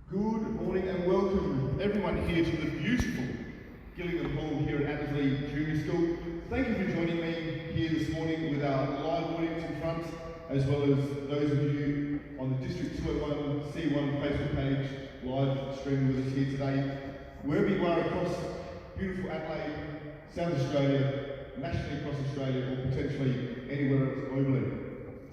Good morning and welcome everyone here to the beautiful Gillingham Hall here at Annesley Junior School. Thank you for joining me here this morning with our live audience in front, as well as those of you on the District 201 C1 Facebook page live streaming with us here today. Wherever you are across beautiful Adelaide, South Australia, nationally across Australia, or potentially anywhere else globally.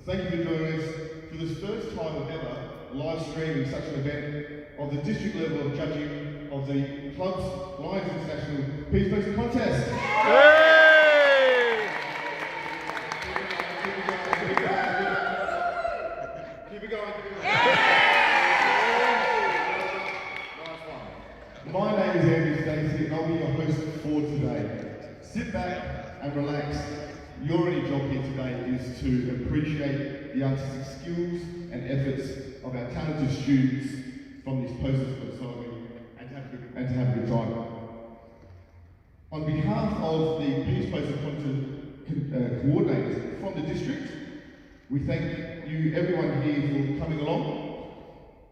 Thank you for joining us for this first time ever live streaming such an event of the district level of judging of the club's Lions International Peace Poster Contest. Hey! Keep it going. Nice one. My name is Andrew Stacey and I'll be your host for today. Sit back and relax. Your only job here today is to appreciate the artistic skills and efforts of our talented students from these posters beside me and to have a good time. On behalf of the Peace Poster coordinators from the district, we thank you everyone here for coming along.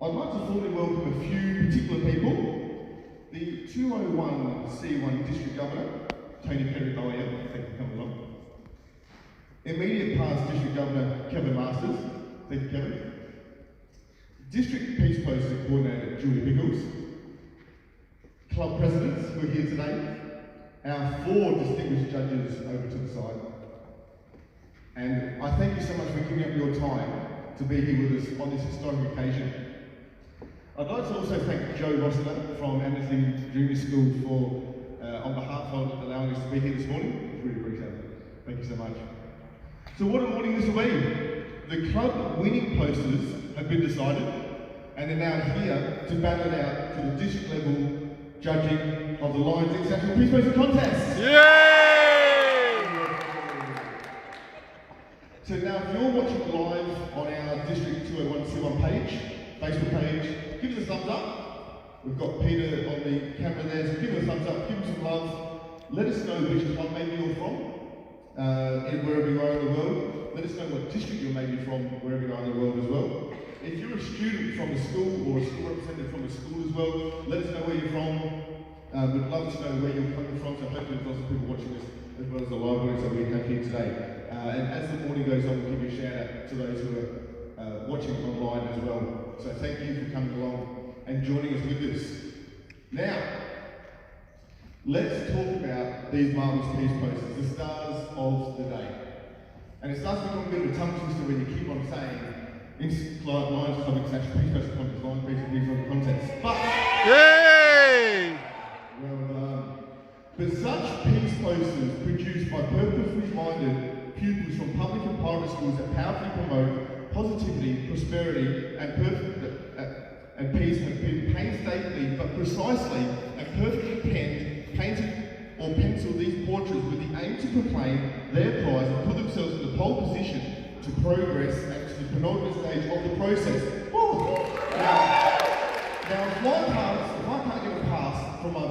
I'd like to formally welcome a few particular people. The 201 C1 District Governor, Tony Perry, thank you for coming along. Immediate past District Governor Kevin Masters, thank you Kevin. District Peace Poster Coordinator Julie Biggles, Club Presidents who are here today, our 4 distinguished judges over to the side, and I thank you so much for giving up your time to be here with us on this historic occasion. I'd like to also thank Joe Rossiter from Annesley Junior School for, on behalf of allowing us to be here this morning. Really appreciate it. Thank you so much. So what a morning this will be. The club winning posters have been decided and they're now here to battle it out to the district level judging of the Lions International Peace Poster Contest. Yay! So now if you're watching live on our District 201 C1 page, Facebook page, give us a thumbs up. We've got Peter on the camera there, so give us a thumbs up, give us some love. Let us know which club maybe you're from. Wherever you are in the world. Let us know what district you're maybe from, wherever you are in the world as well. If you're a student from a school or a school representative from a school as well, let us know where you're from. We'd love to know where you're coming from, so hopefully there's lots of people watching this as well as the live audience that we have here today. And as the morning goes on, we'll give you a shout out to those who are watching online as well. So thank you for coming along and joining us with this. Now, let's talk about these marvellous peace posters, the stars of the day. And it starts to become a bit of a tongue twister when you keep on saying Lions Club International Peace Poster Contest, Lions Peace Poster Contest. But Yay! Well done. But such peace posters produced by purposefully minded pupils from public and private schools that powerfully promote positivity, prosperity, and peace have been painstakingly but precisely and perfectly painted or penciled these portraits with the aim to proclaim their prize and put themselves in the pole position to progress and to the penultimate stage of the process. Now if I can't get a pass from my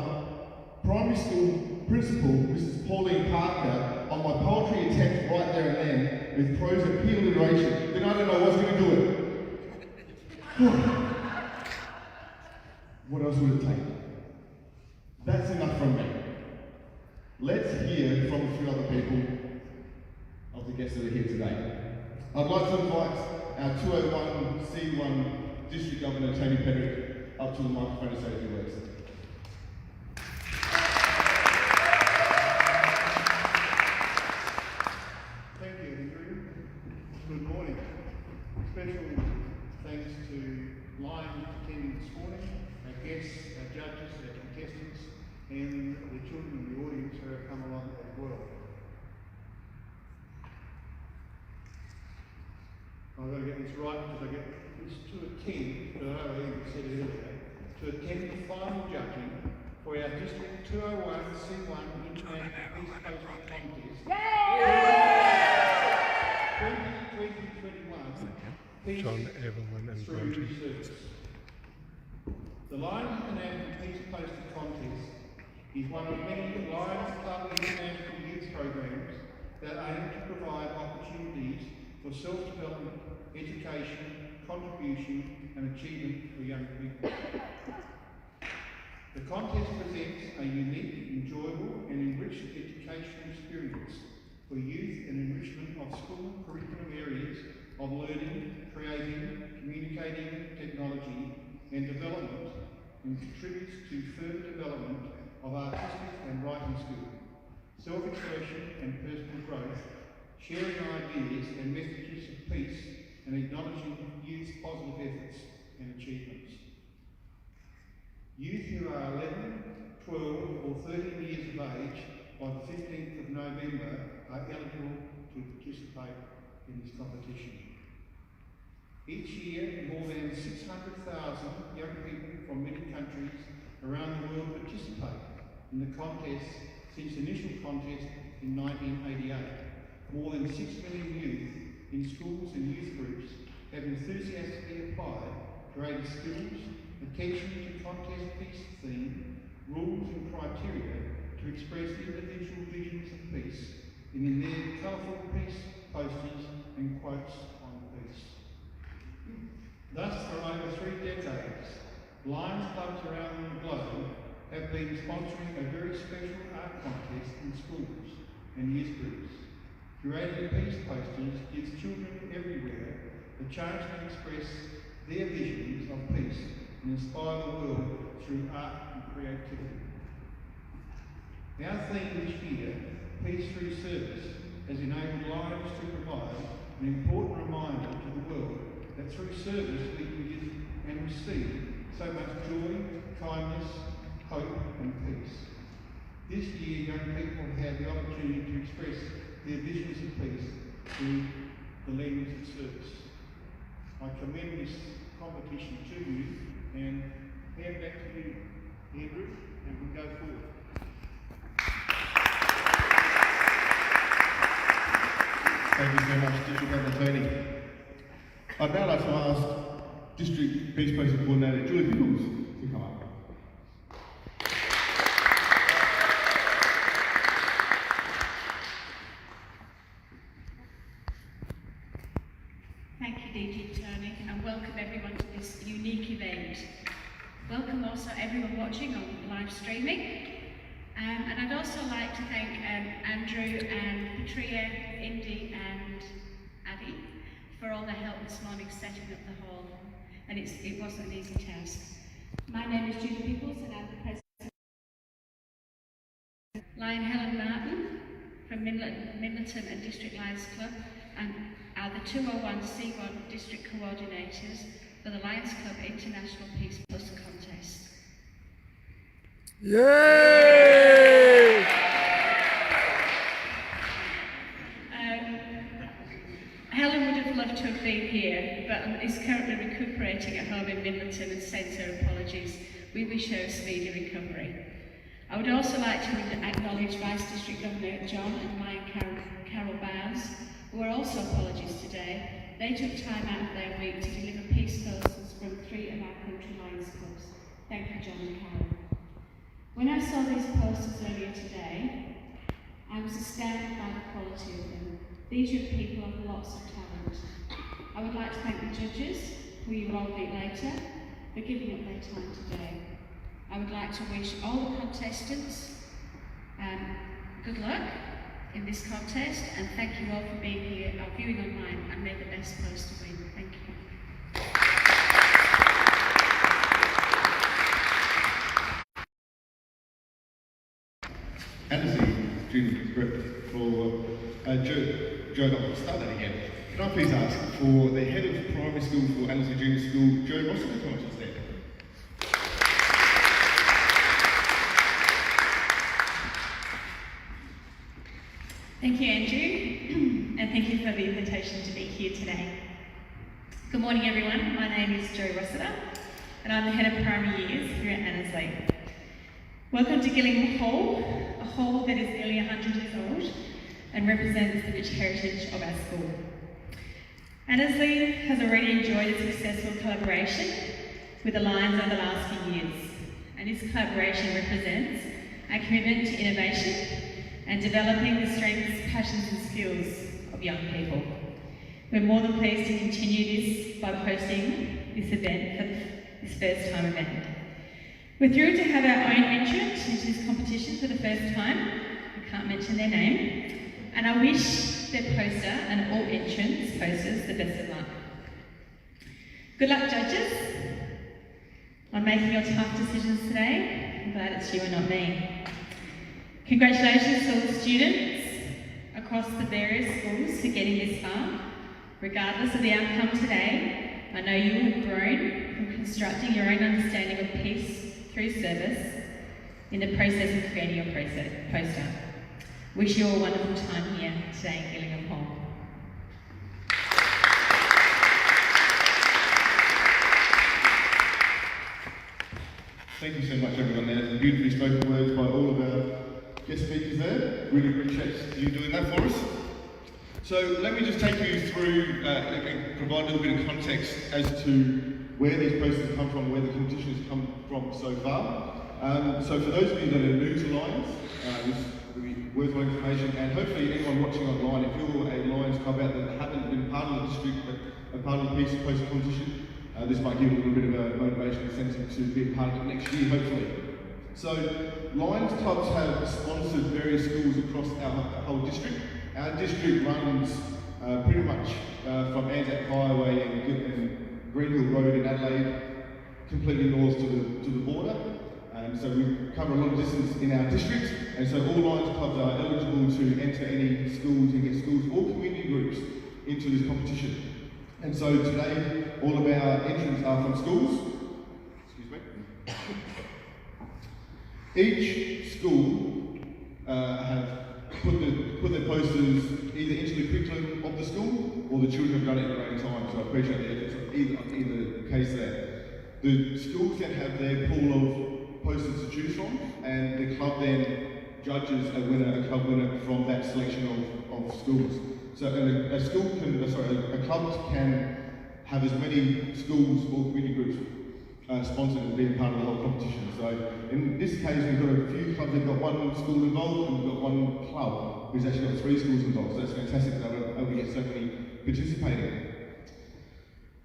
primary school principal, Mrs. Pauline Parker, on my poetry attempt right there and then with prose and P alliteration, then I don't know what's going to do it. What else would it take? That's enough from me. Let's hear from a few other people of the guests that are here today. I'd like to invite our 201 C1 District Governor Tony Perry up to the microphone to say a few words. Thank you, Andrew. Good morning. Special thanks to Lions attending this morning, our guests, our judges, our contestants, and the children in the audience who have come along as well. I've got to get this right because I get this to attend, but I already said it earlier, to attend the final judging for our District 201 C1 International Peace Poster Contest. 2021 John, Evelyn and Bronte. The Lions International Peace Poster Contest is one of many Lions Club International youth programs that aim to provide opportunities for self-development, education, contribution and achievement for young people. The contest presents a unique, enjoyable and enriched educational experience for youth and enrichment of school curriculum areas of learning, creating, communicating, technology and development, and contributes to further development of artistic and writing skills, self-expression and personal growth, sharing ideas and messages of peace and acknowledging youth's positive efforts and achievements. Youth who are 11, 12 or 13 years of age by the 15th of November are eligible to participate in this competition. Each year, more than 600,000 young people from many countries around the world participate in the contest since the initial contest in 1988. More than 6 million youth in schools and youth groups have enthusiastically applied, created skills, attention to contest piece theme, rules and criteria to express individual visions of peace and in their colourful peace posters and quotes on peace. Thus, for over 3 decades, Lions clubs around the globe have been sponsoring a very special art contest in schools and youth groups. Curating peace posters gives children everywhere the chance to express their visions of peace and inspire the world through art and creativity. Our theme this year, Peace Through Service, has enabled Lions to provide an important reminder to the world that through service we can give and receive so much joy, kindness, hope and peace. This year, young people have had the opportunity to express their visions of peace through the lens of service. I commend this competition to you and hand back to you, Andrew, and we'll go forward. Thank you very much, District Governor Tony. I'd now like to ask District Peace Poster Coordinator Julie Pickles to come up. Thank you, DG Tony, and welcome everyone to this unique event. Welcome also everyone watching on live streaming. And I'd also like to thank Andrew and Patria, Indy and Addy for all their help this morning setting up the hall. And it wasn't an easy task. My name is Julie Pickles and I'm the President. Lion Helen Martin from Midleton and District Lions Club and are the 201C1 District Coordinators for the Lions Club International Peace Poster Contest. Yay! Helen would have loved to have been here, but is currently recuperating at home in Midleton and sends her apologies. We wish her a speedy recovery. I would also like to acknowledge Vice District Governor John and Lion Carol Bowes, who are also apologies today. They took time out of their week to deliver peace posters from 3 of our country Lions clubs. Thank you, John and Carol. When I saw these posters earlier today, I was astounded by the quality of them. These young people have lots of talent. I would like to thank the judges, who you will all meet later, for giving up their time today. I would like to wish all the contestants good luck in this contest, and thank you all for being here or viewing online, and may the best poster win. Thank you. Annesley Junior School for Joe, not start that again. Can I please ask for the head of primary school for Annesley Junior School, Joe Rossiter, to come to the stage? Thank you, Andrew, and thank you for the invitation to be here today. Good morning, everyone. My name is Jo Rossiter, and I'm the Head of Primary Years here at Annesley. Welcome to Gillingham Hall, a hall that is nearly 100 years old and represents the rich heritage of our school. Annesley has already enjoyed a successful collaboration with the Lions over the last few years, and this collaboration represents our commitment to innovation and developing the strengths, passions and skills of young people. We're more than pleased to continue this by hosting this event for this first time event. We're thrilled to have our own entrant into this competition for the first time. I can't mention their name. And I wish their poster and all entrants posters the best of luck. Good luck, judges, on making your tough decisions today. I'm glad it's you and not me. Congratulations to all the students across the various schools for getting this far. Regardless of the outcome today, I know you have grown from constructing your own understanding of peace through service in the process of creating your poster. Wish you all a wonderful time here today in Gillingham Hall. Thank you so much, everyone there. Beautifully spoken words by all of our guest speakers there. Really appreciate you doing that for us. So let me just take you through, provide a little bit of context as to where these posters come from, where the competition has come from so far. So for those of you that are new to Lions, this will be worthwhile information, and hopefully anyone watching online, if you're a Lions club out there that haven't been part of the district but a part of the Peace Poster competition, this might give you a little bit of a motivation incentive to be a part of it next year, hopefully. So Lions clubs have sponsored various schools across our whole district. Our district runs pretty much from Anzac Highway and Greenhill Road in Adelaide, completely north to the border. So we cover a lot of distance in our district, and so all Lions clubs are eligible to enter any schools and get schools or community groups into this competition. And so today, all of our entrants are from schools. Excuse me. Each school have put their posters either into the curriculum of the school, or the children have done it in their own time. So I appreciate the efforts of either case there. The schools then have their pool of posters to choose from, and the club then judges a club winner from that selection of schools. So a club can have as many schools or community groups sponsored and being part of the whole competition. So in this case, we've got a few clubs that have got one school involved, and we've got one club who's actually got 3 schools involved. So that's fantastic that we get so many participating.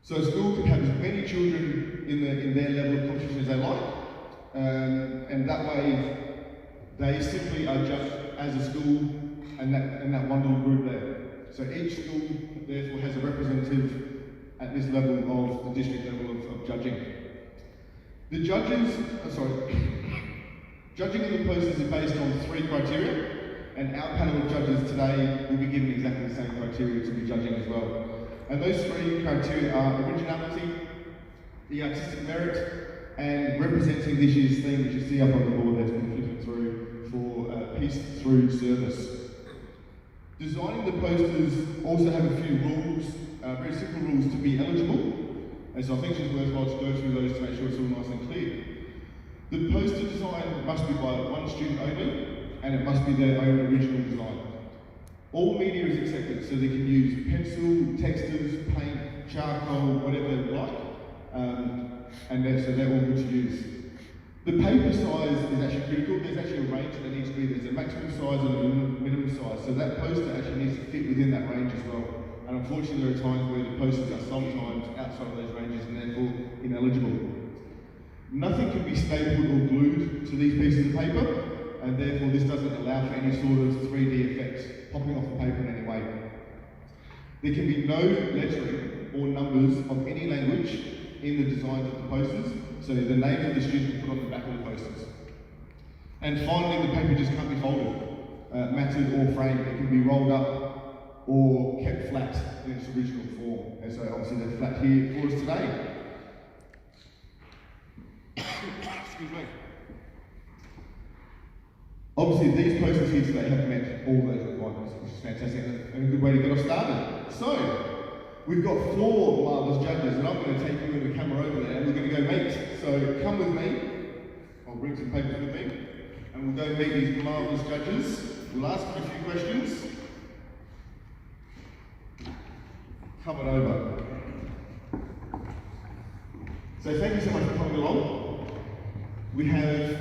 So a school can have as many children in their level of competition as they like, and that way they simply are judged as a school and that one little group there. So each school therefore has a representative at this level of the district level of judging. The judging of the posters is based on 3 criteria, and our panel of judges today will be given exactly the same criteria to be judging as well. And those 3 criteria are originality, the artistic merit, and representing this year's theme, which you see up on the board that's been flipping through for peace through service. Designing the posters also have a few rules, very simple rules to be eligible, and so I think it's worthwhile to go through those to make sure it's all nice and clear. The poster design must be by one student only, and it must be their own original design. All media is accepted, so they can use pencil, textures, paint, charcoal, whatever they like, so they're all good to use. The paper size is actually critical. There's actually a range that needs to be. There's a maximum size and a minimum size, so that poster actually needs to fit within that range as well. And unfortunately, there are times where the posters are sometimes outside of those ranges and therefore ineligible. Nothing can be stapled or glued to these pieces of paper, and therefore this doesn't allow for any sort of 3D effect popping off the paper in any way. There can be no lettering or numbers of any language in the designs of the posters, so the name of the student put on the back of the posters. And finally, the paper just can't be folded, matted or framed. It can be rolled up or kept flat in its original form. And so obviously they're flat here for us today. Excuse me. Obviously these posters here today have met all those requirements, which is fantastic and a good way to get us started. So, we've got 4 marvellous judges, and I'm going to take you and the camera over there, and we're going to go meet. So come with me. I'll bring some papers with me, and we'll go meet these marvellous judges. We'll ask them a few questions. Come on over. So thank you so much for coming along. We have,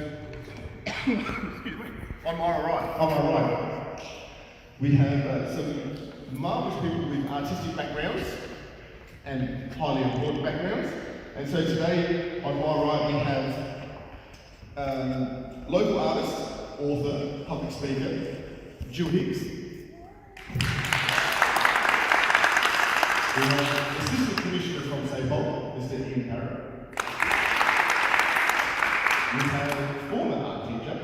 excuse me, on my right, we have some marvellous people with artistic backgrounds and highly important backgrounds. And so today, on my right, we have local artist, author, public speaker, Jill Hicks. We have Assistant Commissioner from SAPOL, Mr. Ian Parrott. We have former art teacher,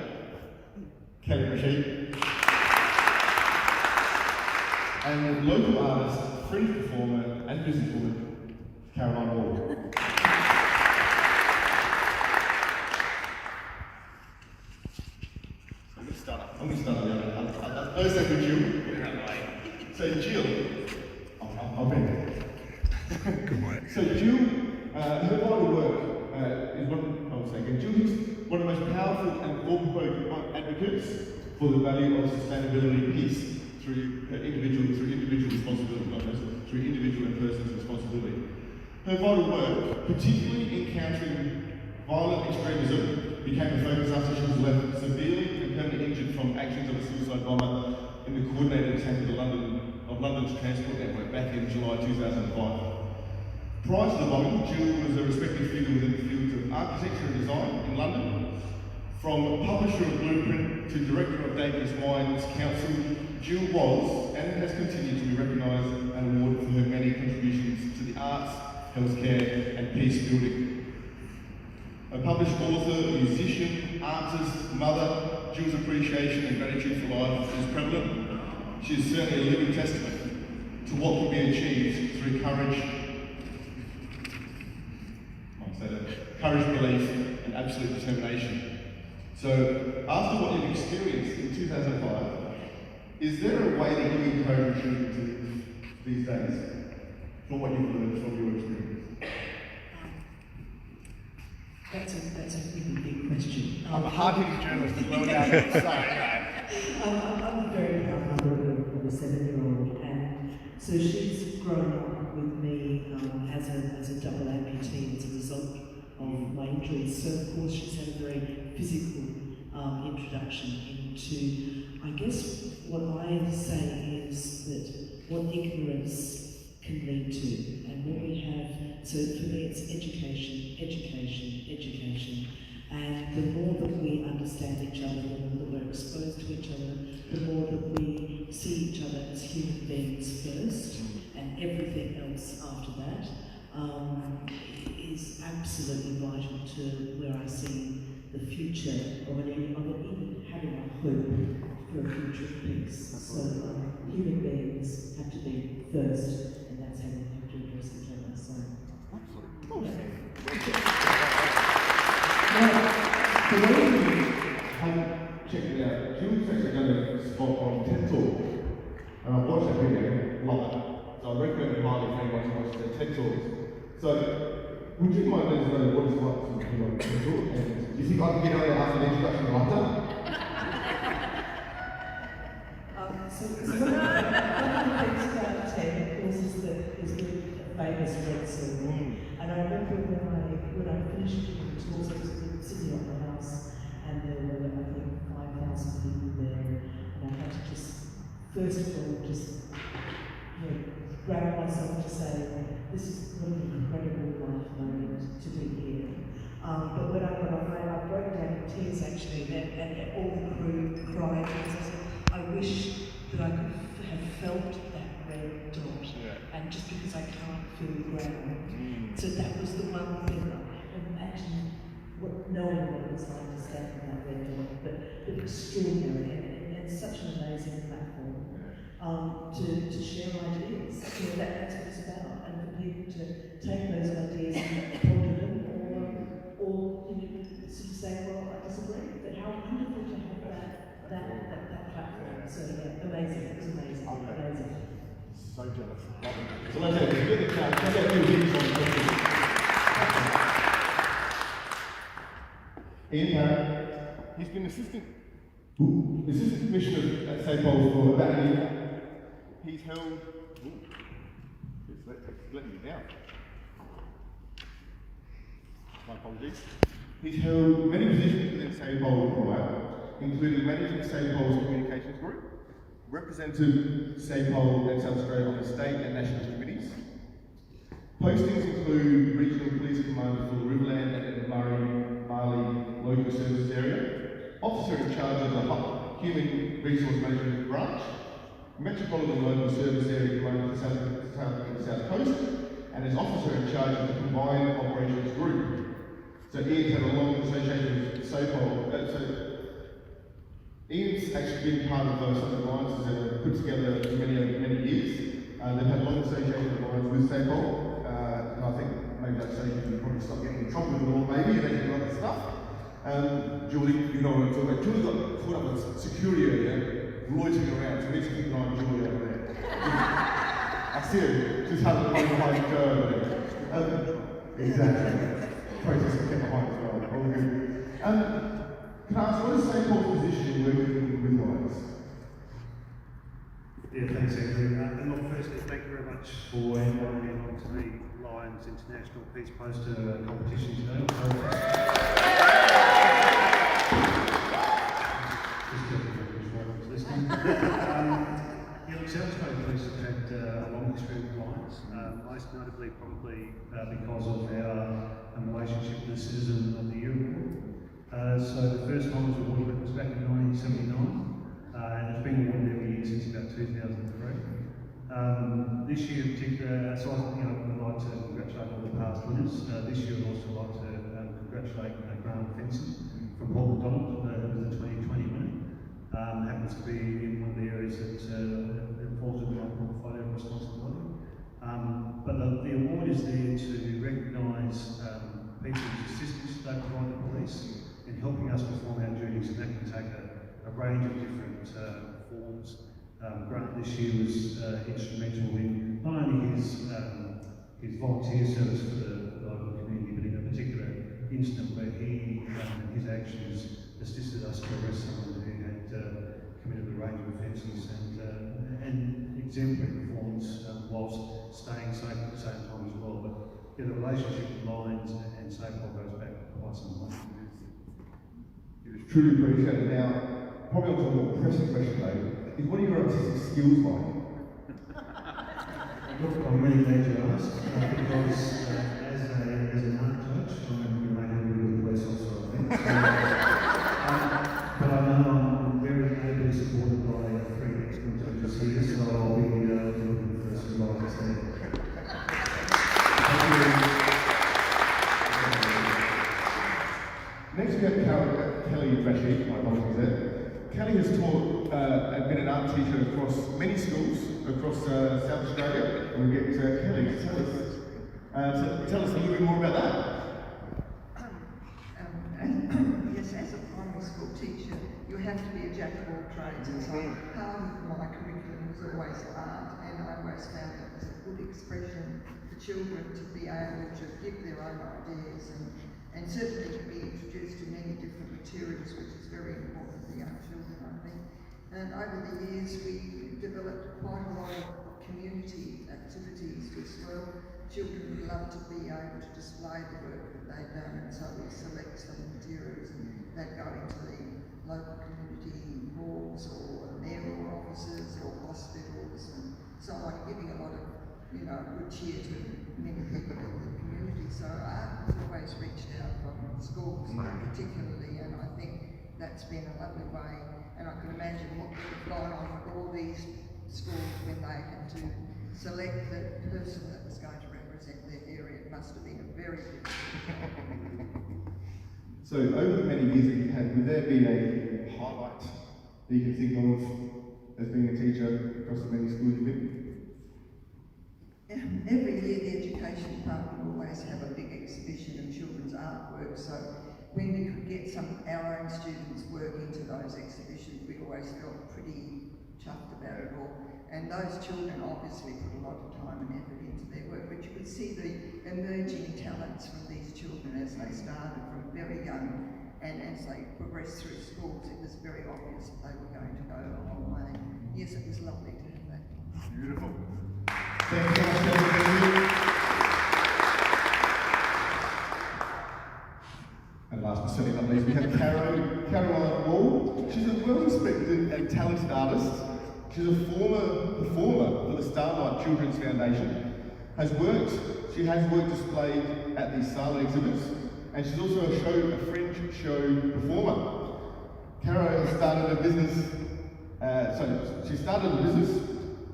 Kelly Rashid. And local artist, fringe performer, and businesswoman, Caroline Wall. I'm going to start on the other. First up with Jill. So Jill, I'll bend. Good morning. So Jill, her vital work is Jill is one of the most powerful and thought-provoking advocates for the value of sustainability and peace through individual responsibility, not personal, through individual and person's responsibility. Her vital work, particularly in countering violent extremism, became a focus after she was left severely and permanently injured from actions of a suicide bomber in the coordinated attack of London's transport network back in July 2005. Prior to the bombing, Jill was a respected figure within the fields of architecture and design in London. From publisher of Blueprint to director of Dangerous Minds Council, Jill was and has continued to be recognised and awarded for her many contributions to the arts, healthcare and peace building. A published author, musician, artist, mother, Jill's appreciation and gratitude for life is prevalent. She is certainly a living testament to what can be achieved through courage, belief and absolute determination. So, after what you've experienced in 2005, is there a way that you encourage children to live these days from what you've learned from your experience? That's a really big question. I'm a hard-hitting journalist as well now. I'm a very proud mother of a 7-year-old, and so she's grown up with me as a double amputee as a result of my injuries. So of course she's had a very physical introduction into, I guess what I say is that what ignorance can lead to, and what we have, so for me it's education, and the more that we understand each other, the more that we're exposed to each other, the more that we see each other as human beings first, and everything else after that, is absolutely vital to where I see the future of even having a hope for a future of peace. So human beings have to be first, and that's how we have to address each other. So, Check it out. Jill's actually done a spot on TED Talk, and I've watched that video, love it. So I recommend it highly for anyone to watch the TED Talks. So, would you mind letting us know what it's like to be on TED Talk? And do you think I can get on there after the introduction of laughter? So one of the things about TED, of course, is the famous red circle. And I remember when I finished doing the talks, I was sitting at the house, and there were, I think, 5,000 people there, and I had to just, first of all, grab myself to say, this is what an incredible life moment to be here. But when I broke down in tears actually, and all the crew cried, because I said, I wish that I could have felt that red dot, and just because I can't feel the ground. So that was the one thing I imagine knowing what it was like to stand on that red dot, but extraordinary, and such an amazing platform to share ideas. That's what it's about, and for people to take those ideas and ponder them, or sort of say, well, I disagree. But how wonderful to have that platform. So yeah, amazing. It was amazing. Amazing. So jealous. So like I said, if you get the chance, check out Jill Hicks on Facebook. Ian Parrott, he's been assistant commissioner at SAPOL for about a year. He's held. It's letting me down. My apologies. He's held many positions within SAPOL prior, including managing SAPOL's communications group, Representative SAPOL and South Australia on the state and national committees. Postings include Regional Police Commander for the Riverland and Murray-Marley Local Services Area, Officer in charge of the Human Resource Management Branch, Metropolitan Local Service Area Commander for the South Coast, and as Officer in charge of the Combined Operations Group. So Ian's had a long association with SAPOL. Ian's actually been part of some of the alliances that are put together for many years. They've had long association alliance with SAPOL. And I think maybe that stage you can probably stop getting in trouble with the law maybe and then other stuff. Julie, you know what I'm talking about. Julie got caught up with security earlier, loitering around, so we need to keep an eye on Julie over there. I see her, she's had a behind Joe over there. Exactly. Protest kept behind as well, all good. Can I ask, what is SAPOL's position in working with Lions? Yeah, thanks, Andrew. And look, firstly, thank you very much for inviting me along to the Lions International Peace Poster competition today. Yeah, look, South Australia Police have had a long history with Lions, most notably probably because of our relationship with the Citizen of the Year Award. So the first Lions Award was back in 1979. And it's been awarded every year since about 2003. This year in particular, so I'd like to congratulate all the past winners. This year I'd also like to congratulate Graham Fenson from Port MacDonald, who was the 2020 winner. Happens to be in one of the areas that falls into my portfolio of responsibility. But the award is there to recognise people's assistance they provide the police in helping us perform our duties, and that can take a range of different forms. Grant this year was instrumental in not only his volunteer service for the local community, but in a particular incident where he and his actions assisted us to arrest someone who had committed a range of offences and exemplary performance whilst staying safe at the same time as well. But yeah, the relationship with Lions and SAPOL goes back quite some way. It was truly appreciated. Now, probably onto a more pressing question though, is what are your artistic skills like? Look, I'm really glad you asked, because as an art coach, I'm made a really good police officer, I think. But I know I'm very ably supported by three excellent judges here, so I'll be looking for some guidance there. Next we have Kelly Rashid, my apologies there. Kelly has taught and been an art teacher across many schools across South Australia. And we'll get Kelly to tell us a little bit more about that. Yes, as a primary school teacher, you have to be a jack of all trades. And so part of my curriculum was always art, and I always found it was a good expression for children to be able to give their own ideas and certainly to be introduced to many different materials, which is very important for young children, I think. And over the years, we developed quite a lot of community activities as well. Children would love to be able to display the work that they've done, and so we select some materials that go into the local community halls or mayoral offices or hospitals and so on, giving a lot of, good cheer to many people in the community. So art has always reached out from schools particularly, and I think that's been a lovely way. And I can imagine what would have gone on with all these schools when they had to select the person that was going to represent their area. It must have been a very difficult. So over the many years that you've had, would there be a highlight that you can think of as being a teacher across the many schools you've been? Every year the education department will always have a big exhibition of children's artwork, so when we could get some of our own students' work into those exhibitions, we always felt pretty chuffed about it all. And those children obviously put a lot of time and effort into their work, but you could see the emerging talents from these children as they started from very young, and as they progressed through schools, it was very obvious that they were going to go a long way. Yes, it was lovely to have that. Beautiful. Thank you so much, Kelly. And last but certainly not least, we have Caroline Wall. She's a well-respected and talented artist. She She's a former performer for the Starlight Children's Foundation. She has worked displayed at the Starlight exhibits, and she's also a fringe show performer. Caro has started a business. She started a business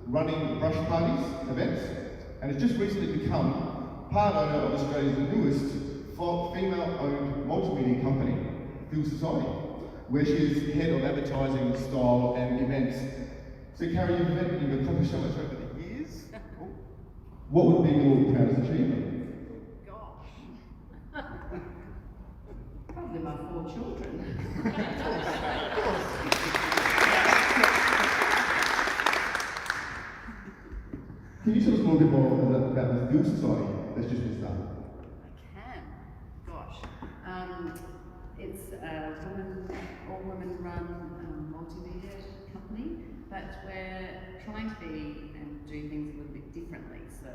running brush parties events, and has just recently become part owner of Australia's newest female-owned multimedia company, Feel Society, where she is head of advertising, style, and events. So, Carrie, you've accomplished so much over the years. What would be your proudest achievement? Gosh. Probably my 4 children. Can you tell us a little bit more about the Feel Society that's just been started? I can. Gosh. It's a all-women run multimedia company, but we're trying to be and do things a little bit differently. So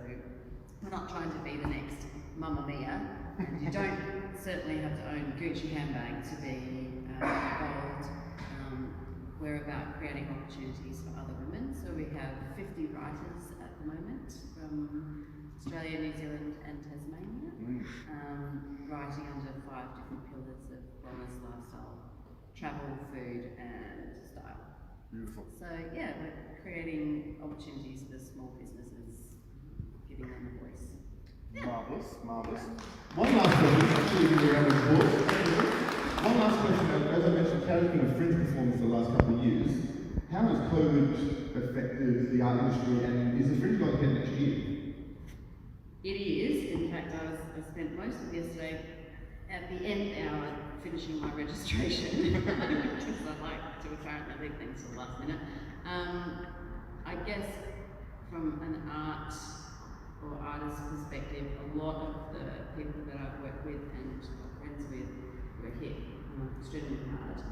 we're not trying to be the next Mamma Mia, and you don't certainly have to own a Gucci handbag to be involved. We're about creating opportunities for other women. So we have 50 writers at the moment from Australia, New Zealand and Tasmania, writing under 5 different pillars of wellness, lifestyle, travel, food and style. Beautiful. So yeah, we're creating opportunities for small businesses, giving them a voice. Yeah. Marvellous, marvellous. One last question, actually giving a round of applause. One last question, as I mentioned, Carrie's been a fringe performer for the last couple of years. How has COVID affected the art industry, and is the fringe going ahead next year? It is. In fact, I spent most of yesterday at the end hour finishing my registration because I like to apparently leave things to the last minute. I guess from an art or artist perspective, a lot of the people that I've worked with and friends with were hit extremely hard.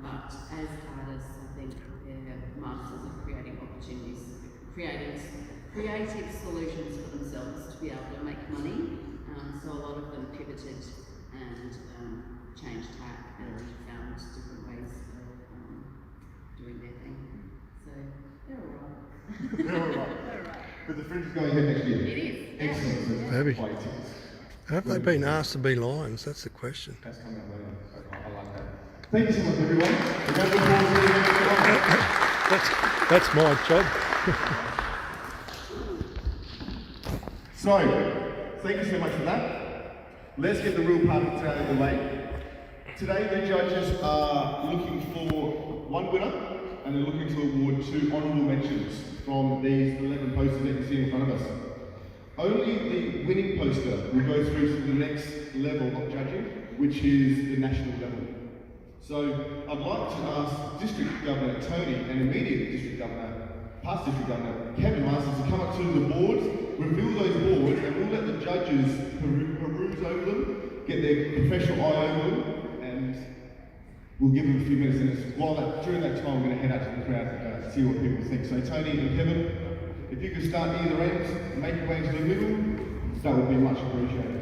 But as artists, I think they're masters of creating opportunities, creative solutions for themselves to be able to make money. So a lot of them pivoted and changed tack and found different ways of doing their thing. So they're all right. They're all right. They're all right. But the fringe is going ahead next year? It is. Excellent. Maybe. Quality tickets. Have they been asked to be lions? That's the question. That's coming up later. Okay, I like that. Thank you so much, everyone. A round of applause for That's my job. So, thank you so much for that. Let's get the real part of today out of the way. Today, the judges are looking for one winner, and they're looking to award 2 honourable mentions from these 11 posters that you see in front of us. Only the winning poster will go through to the next level of judging, which is the national level. So I'd like to ask District Governor Tony and immediate District Governor, past District Governor Kevin Masters to come up to the boards, reveal those boards, and we'll let the judges peruse over them, get their professional eye over them, and we'll give them a few minutes. And during that time, we're going to head out to the crowd to see what people think. So Tony and Kevin, if you could start either end, make your way to the middle, that would be much appreciated.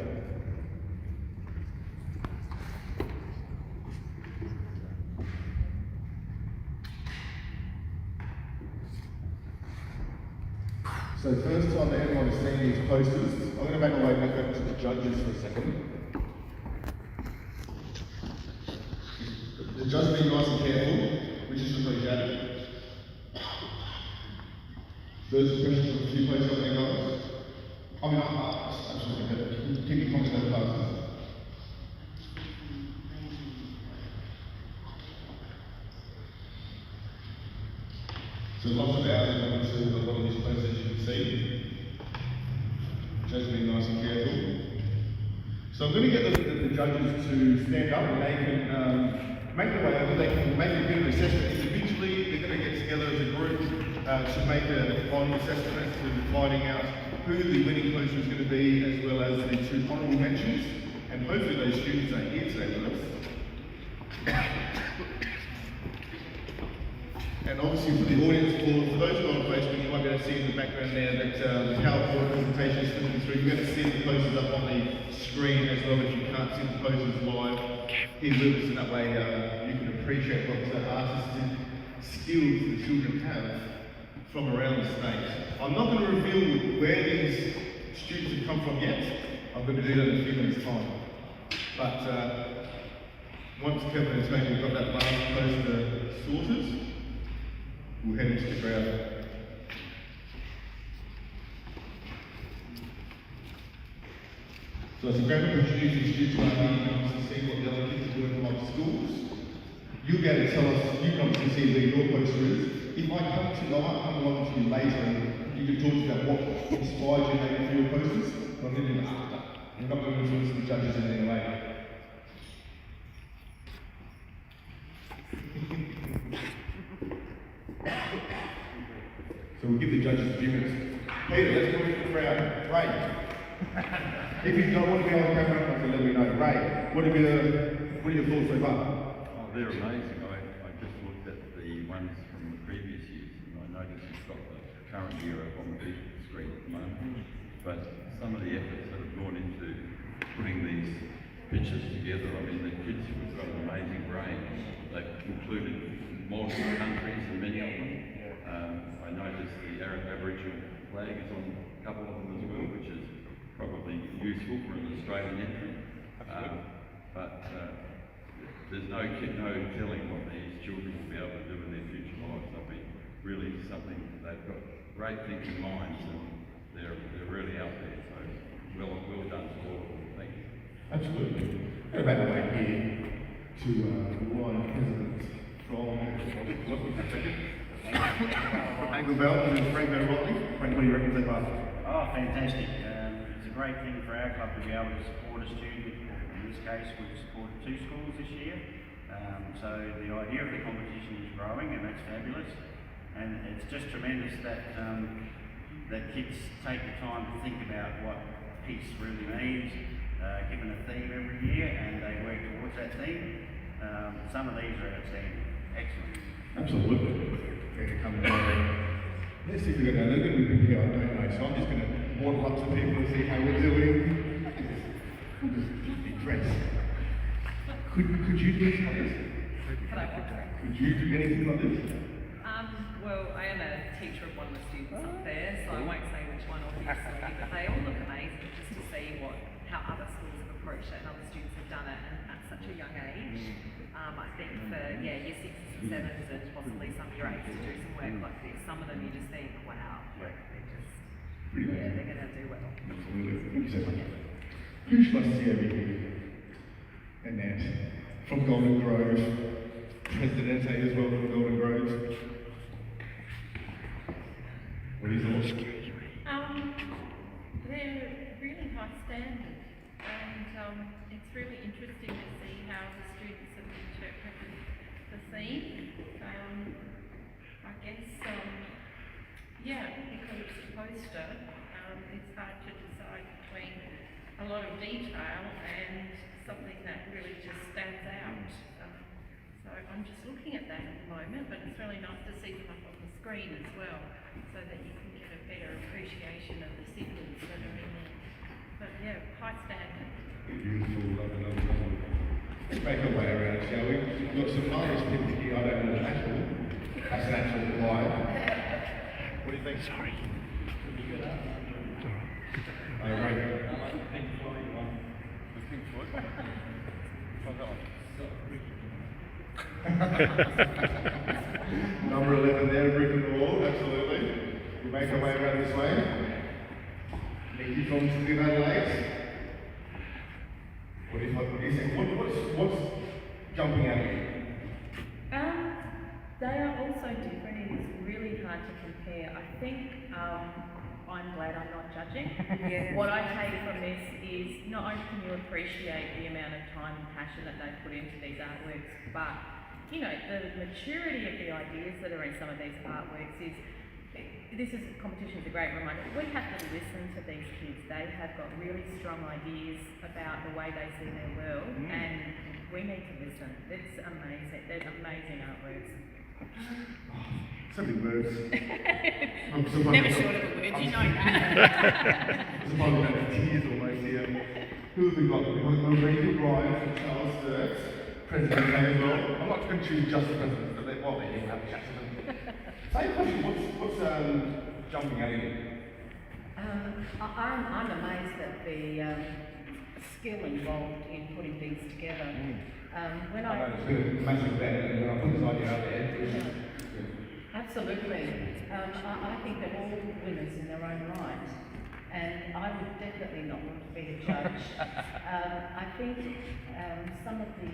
So first time that anyone has seen these posters, I'm going to make my way back over to the judges for a second. The judges be nice and careful, which is appreciated. First impressions of a few posters on there, guys. I mean, I'm just going to keep your comments on the posters. So lots of hours going into a lot of these posters, as you can see. Just being nice and careful. So I'm going to get the judges to stand up and they can make their way over. They can make a bit of assessment individually. They're going to get together as a group to make a final assessment to finding out who the winning poster is going to be, as well as the 2 honourable mentions. And hopefully those students are here today with us. And obviously for the audience, for those who are on Facebook, you might be able to see in the background there that the PowerPoint presentation is flipping through. You're going to see the posters up on the screen as well if you can't see the posters live here with us, and that way you can appreciate what the artistic skills the children have from around the state. I'm not going to reveal where these students have come from yet. I'm going to do that in a few minutes' time. But once Kevin and Tony have got that last poster sorted, we'll head into the crowd. So it's a great opportunity for students like me to see what the other kids are doing from other schools. You'll be able to tell us, you come to see where your poster is. If I might come along to you later and you can talk to about what inspired you maybe for your posters, but I'm going to do that after. I'm not going to influence the judges in any way. So we'll give the judges a few minutes. Peter, let's go into the crowd. Ray. If you don't want to be on camera, let me know. Ray, what are your thoughts so far? Oh, they're amazing. I just looked at the ones from the previous years and I noticed it's got the current year up on the big screen at the moment. But some of the efforts that have gone into putting these pictures together, I mean, the kids have got an amazing brain. They've included multiple countries and many of them. I noticed the Aboriginal flag is on a couple of them as well, which is probably useful for an Australian entry. There's no telling what these children will be able to do in their future lives. They'll be really something, they've got great thinking minds and they're really out there. So well done to all of them. Thank you. Absolutely. Go back away here to Ryan, President from Angle Belt and Frank O'Reilly. Frank, what do you reckon so far? Oh, fantastic. It's a great thing for our club to be able to support a student. In this case, we've supported 2 schools this year. So the idea of the competition is growing and that's fabulous. And it's just tremendous that that kids take the time to think about what peace really means, given a theme every year, and they work towards that theme. Some of these are outstanding. Excellent. Absolutely. Let's see if we're going to look at it here. I don't know, so I'm just going to waddle up to people and see how we're doing. Just be dressed. Could you do something like this? Could you do anything like this? Well, I am a teacher of one of the students up there, so I won't say which one obviously, but they all look amazing just to see how other schools have approached it and other students have done it and at such a young age. I think for year 6s and 7s and possibly some year 8s to do some work like this, some of them you just think, wow, they're going to do well. Absolutely. Thank you so much. Who's must see over here? Annette from Golden Grove. Presidente as well from Golden Grove. What is your thoughts? They're really high standard, and it's really interesting to see how the students have interpreted the theme. I guess, because it's a poster, it's hard to decide between a lot of detail and something that really just stands out. So I'm just looking at that at the moment, but it's really nice to see them up on the screen as well, so that you can get a better appreciation of the symbols that are in there. But yeah, high standard. Beautiful, lovely. Let's make our way around, shall we? We've got some nice people here. I don't know the actual. That's an actual choir. What do you think? Sorry. Number 11 there, brick and wall, absolutely. We'll make our way around this way. Nikki from New Adelaide. What do you think? What's jumping out at you? They are also different. It is really hard to compare. I think I'm glad I'm not judging. What I take from this is not only can you appreciate the amount of time and passion that they put into these artworks, but the maturity of the ideas that are in some of these artworks is. Competition is a great reminder. We have to listen to these kids. They have got really strong ideas about the way they see their world, and we need to listen. It's amazing. They're amazing artworks. So many words. Never short of a word, you know that. There's a moment of tears almost here. Who have we got? We've got Marie Ryan from Charles Sturts, President as well. I'm not going to choose just the President, but let Wally have a chat to them. Same question, what's jumping out at you? I'm amazed at the skill involved in putting things together. When I know it's been a massive event, and when I put this idea out there, absolutely. I think they're all winners in their own right, and I would definitely not want to be a judge. I think some of the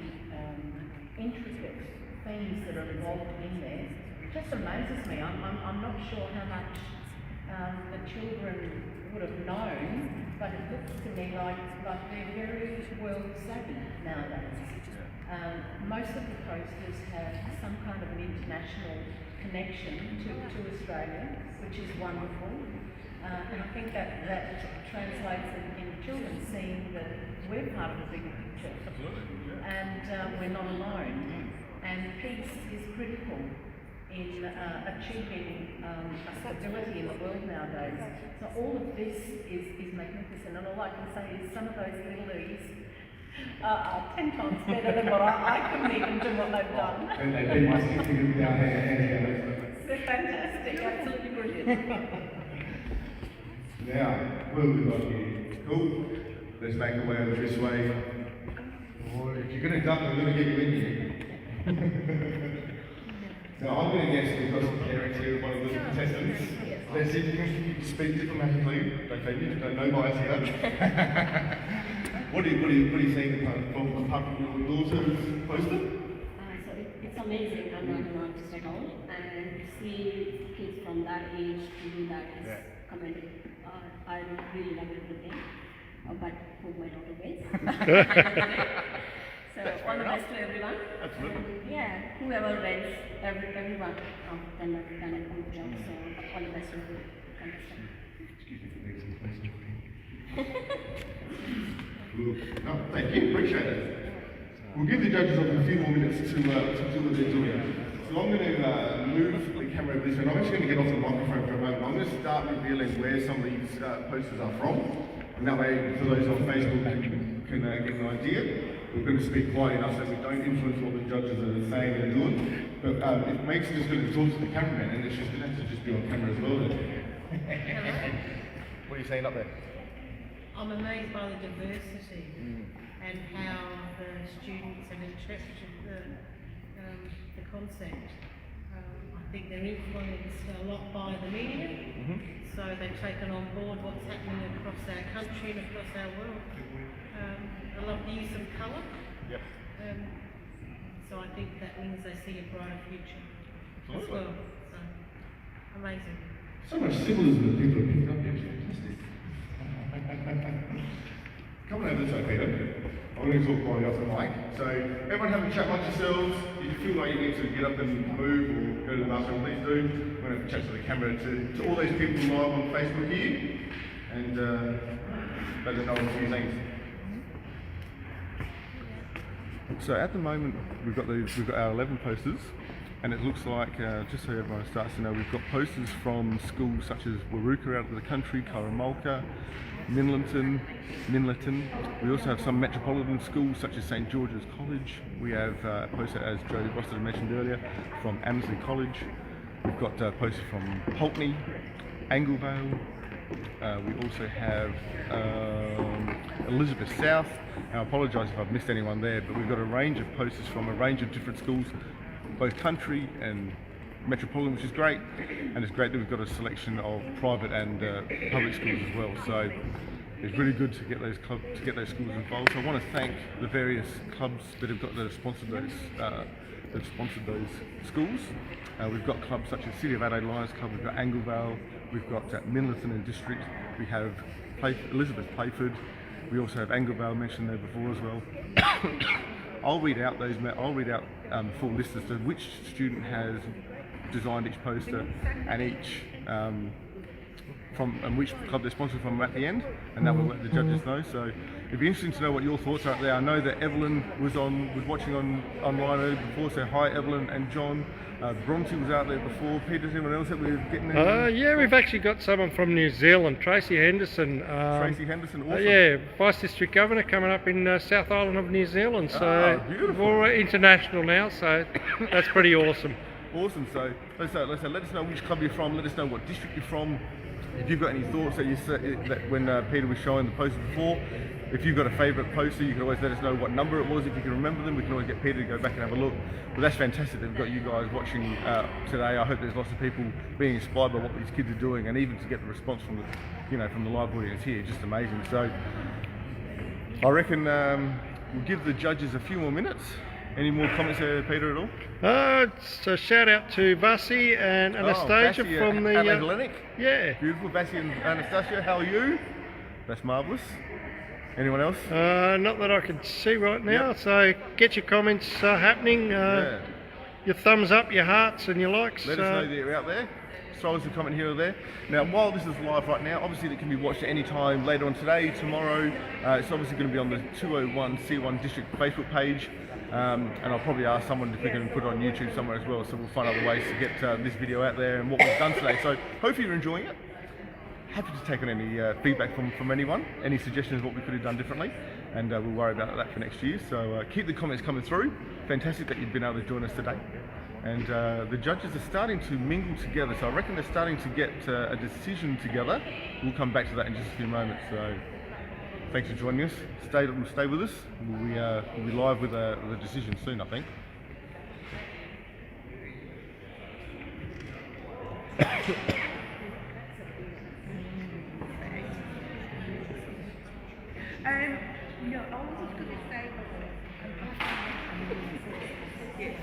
intricate themes that are involved in there just amazes me. I'm not sure how much the children would have known, but it looks to me like they're very well savvy nowadays. Most of the posters have some kind of an international connection to Australia, which is wonderful. And I think that translates in children seeing that we're part of a bigger picture. And we're not alone. And peace is critical in achieving stability in the world nowadays. So all of this is magnificent, and all I can say is some of those little E's are 10 times better than what I couldn't even do what they've done. And they must have figured down there. They're fantastic, absolutely brilliant. Now, what have we got here? Cool. Let's make our way over this way. Oh, if you're going to duck, we're going to get you in here. Now, I'm going to guess we've got some parents here, one of the contestants. Let's see if you can speak diplomatically. Don't no bias here. What do you think apart from your daughter's poster? So it's amazing. I'm not an artist at all, and to see kids from that age to do that is commendable. I really love everything, but hope my daughter wins. So all the best to everyone. Absolutely. Yeah, whoever wins, everyone of them have done a good job. So all the best to the contestant. Excuse me for making place. No, thank you, appreciate it. We'll give the judges a few more minutes to do what they're doing. So I'm going to move the camera over this way, and I'm actually going to get off the microphone for a moment. I'm going to start revealing where some of these posters are from, and that way, for those on Facebook can get an idea. We're going to speak quietly enough so we don't influence what the judges are saying and doing, but it makes it just going to talk to the cameraman, and it's just going to have to just be on camera as well. What are you saying up there? I'm amazed by the diversity and how the students have interpreted the concept. I think they're influenced a lot by the media, so they've taken on board what's happening across our country and across our world. I love the use of colour, so I think that means they see a brighter future as well. So, amazing. So much symbolism that people are picking up here. Fantastic. Come on over this way, Peter. I'm going to talk quietly off the mic. So, everyone have a chat amongst yourselves. If you feel like you need to get up and move or go to the bathroom, please do. We're going to have a chat to the camera to all those people live on Facebook here, and let them know a few things. So at the moment we've got our 11 posters, and it looks like, just so everyone starts to know, we've got posters from schools such as Waruka out of the country, Karamulka, Minleton. We also have some metropolitan schools such as St George's College. We have a poster, as Joe Rossiter mentioned earlier, from Annesley College. We've got posters from Pulteney, Anglevale. We also have Elizabeth South. I apologise if I've missed anyone there, but we've got a range of posters from a range of different schools, both country and metropolitan, which is great, and it's great that we've got a selection of private and public schools as well. So it's really good to get those schools involved. So I want to thank the various clubs that have sponsored those schools. We've got clubs such as City of Adelaide Lions Club, we've got Anglevale, we've got Minleton and District, we have Elizabeth Playford, we also have Anglevale mentioned there before as well. I'll read out the full list as to which student has designed each poster and which club they're sponsored from at the end, and that will let the judges know. So it'd be interesting to know what your thoughts are out there. I know that Evelyn was watching online earlier before, so hi Evelyn and John. Bronte was out there before. Peter, anyone else that we're getting in? Yeah, we've actually got someone from New Zealand, Tracy Henderson. Awesome. Yeah, Vice District Governor coming up in South Island of New Zealand. So we're all international now, so that's pretty awesome. Awesome. So let us know which club you're from. Let us know what district you're from. If you've got any thoughts that you said that when Peter was showing the posters before, if you've got a favourite poster, you can always let us know what number it was. If you can remember them, we can always get Peter to go back and have a look. But that's fantastic that we've got you guys watching today. I hope there's lots of people being inspired by what these kids are doing, and even to get the response from the, from the live audience here, just amazing. So I reckon we'll give the judges a few more minutes. Any more comments there, Peter, at all? It's a shout out to Vasi and Anastasia from the Atlantic. Yeah. Beautiful. Vasi and Anastasia, how are you? That's marvellous. Anyone else? Not that I can see right now. Yep. So get your comments happening. Your thumbs up, your hearts, and your likes. Let us know that you're out there. Throw us a comment here or there. Now, while this is live right now, obviously it can be watched at any time later on today, tomorrow. It's obviously going to be on the 201C1 District Facebook page. And I'll probably ask someone if we can put it on YouTube somewhere as well, so we'll find other ways to get this video out there and what we've done today. So hopefully you're enjoying it. Happy to take on any feedback from anyone, any suggestions of what we could have done differently, and we'll worry about that for next year. So keep the comments coming through. Fantastic that you've been able to join us today. And the judges are starting to mingle together, so I reckon they're starting to get a decision together. We'll come back to that in just a few moments. So thanks for joining us. Stay with us. We'll be live with a decision soon, I think. No, I was just going to say, yes.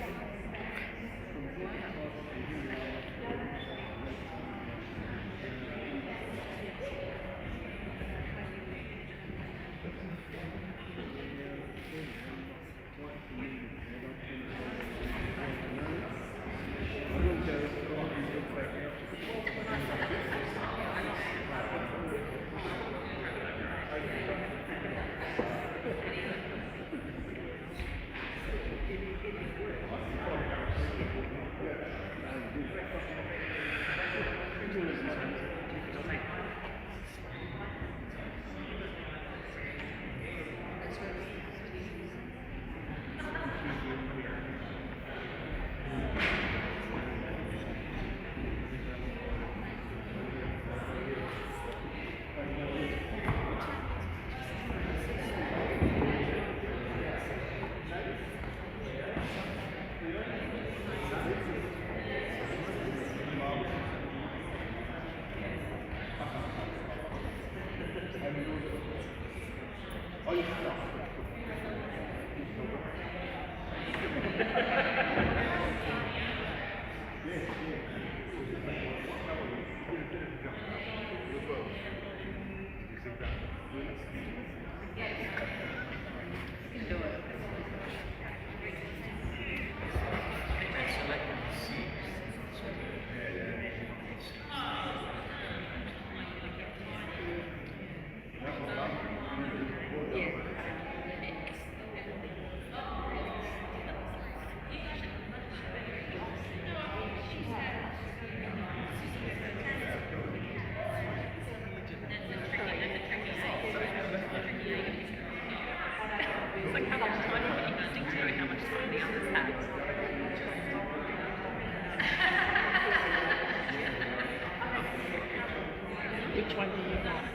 Which one do you want?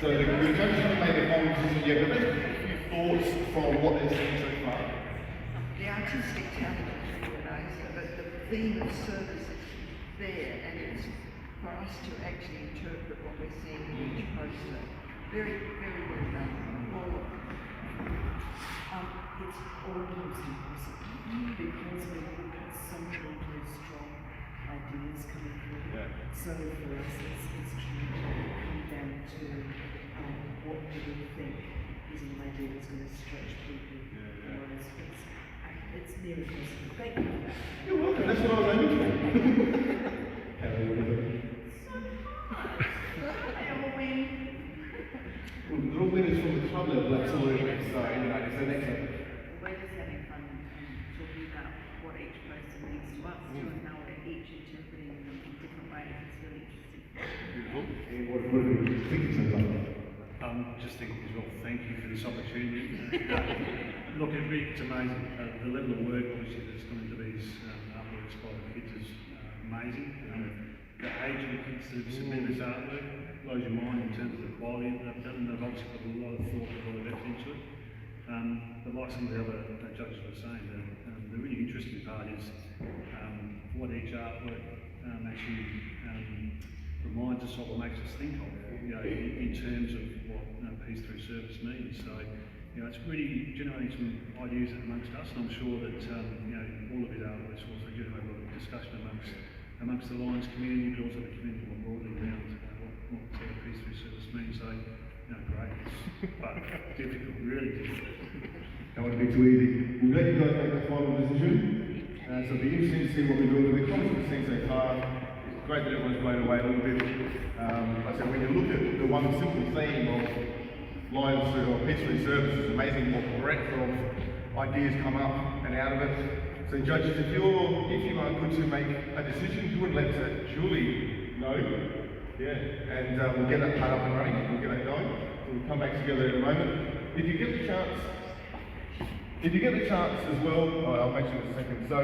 So the judges haven't made their final decision yet, but let's get a few thoughts from what they've seen so far. The artistic talent is really nice, but the theme of service is there, and it's for us to actually interpret what we're seeing in each poster. Very, very well done. It's almost impossible because we look at so many strong ideas coming through. Yeah. So for us, it's trying to come down to what do we think is an idea that's going to stretch people. It's near impossible. Thank you for that. You're welcome. That's what I was aiming for. Carrie, what do you think? Well, the little winners from the club level, absolutely. So, you know, it's the next level. We're just having fun and talking about what each person means to us too, and how we're each interpreting them in different ways. It's really interesting. Beautiful. And what do you think so far? Just thinking as well, thank you for this opportunity. Look, it's amazing. The level of work obviously that's gone into these artworks by the kids is amazing. The age of the kids that have submitted this artwork blows your mind in terms of the quality that they've done, and they've obviously got a lot of thought and a lot of effort into it. But like some of the other judges were saying, the really interesting part is what each artwork actually reminds us of or makes us think of, you know, in terms of what peace through service means. So, you know, it's really generating some ideas amongst us, and I'm sure that you know, all of his artworks also generate a lot of discussion amongst the Lions community, but also the community more broadly around what peace through service means. So, you know, great, but difficult, really difficult. Don't want to be too easy. We'll let you guys make the final decision. So it'll be interesting to see what we do with the comments we've seen so far. It's great that everyone's blown away a little bit. Like I said, when you look at the one simple theme of Lions through or peace through service, it's amazing what breadth of ideas come up and out of it. So judges, if you are good to make a decision, you would let Julie know. Yeah, and we'll get that part up and running. We'll get that going. We'll come back together in a moment. If you get the chance as well, I'll mention it in a second. So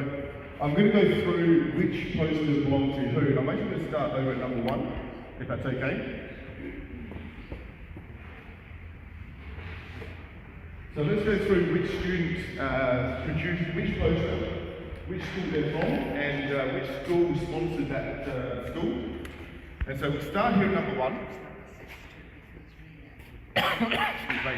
I'm going to go through which posters belong to who. I'm actually going to start over at number 1, if that's okay. So let's go through which students produced which poster, which school they're from, and which school sponsored that school. And so we'll start here at number 1. Excuse me.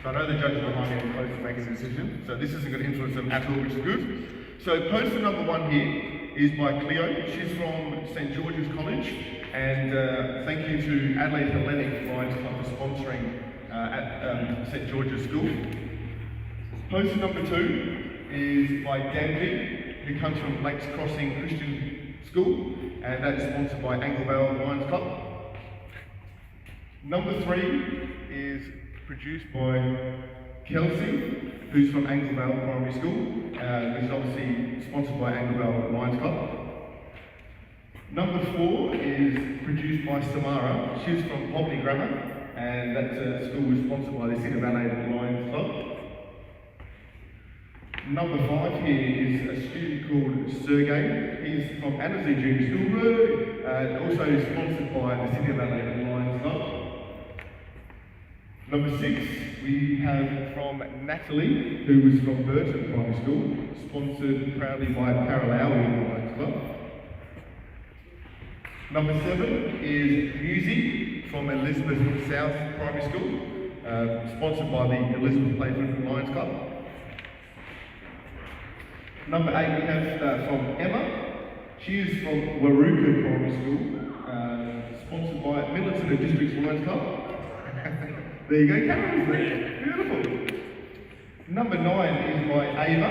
So I know the judges behind me are close to making a decision, so this isn't going to influence them at all, which is good. So poster number 1 here is by Cleo. She's from St George's College, and thank you to Adelaide Hellenic Lions Club for sponsoring at St George's School. Poster number 2 is by Danby, who comes from Lakes Crossing Christian School, and that's sponsored by Anglevale Lions Club. Number 3 is produced by Kelsey, who's from Anglevale Primary School, which is obviously sponsored by Anglevale Lions Club. Number 4 is produced by Samara. She's from Poverty Grammar, and that school was sponsored by the City of Adelaide Lions Club. Number 5 here is a student called Sergey. He's from Annesley Junior School, and also sponsored by the City of Adelaide Lions Club. Number 6, we have from Natalie, who was from Burton Primary School, sponsored proudly by Paralawi Lions Club. Number 7 is Musi from Elizabeth South Primary School, sponsored by the Elizabeth Playford Lions Club. Number 8 we have from Emma. She is from Waruka Primary School, sponsored by Millerton District Lions Club. There you go, Karen. Beautiful. Number 9 is by Ava.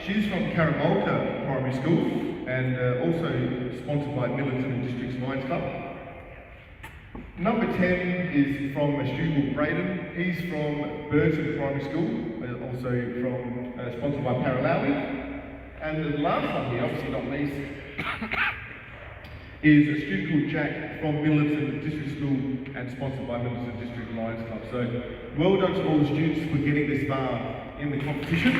She's from Karamulka Primary School and also sponsored by Millerton District Lions Club. Number 10 is from a student called Braden. He's from Burton Primary School, also from sponsored by Paralawi. And the last one here, obviously not least, is a student called Jack from Millerton District School and sponsored by Millerton District Lions Club. So well done to all the students for getting this far in the competition.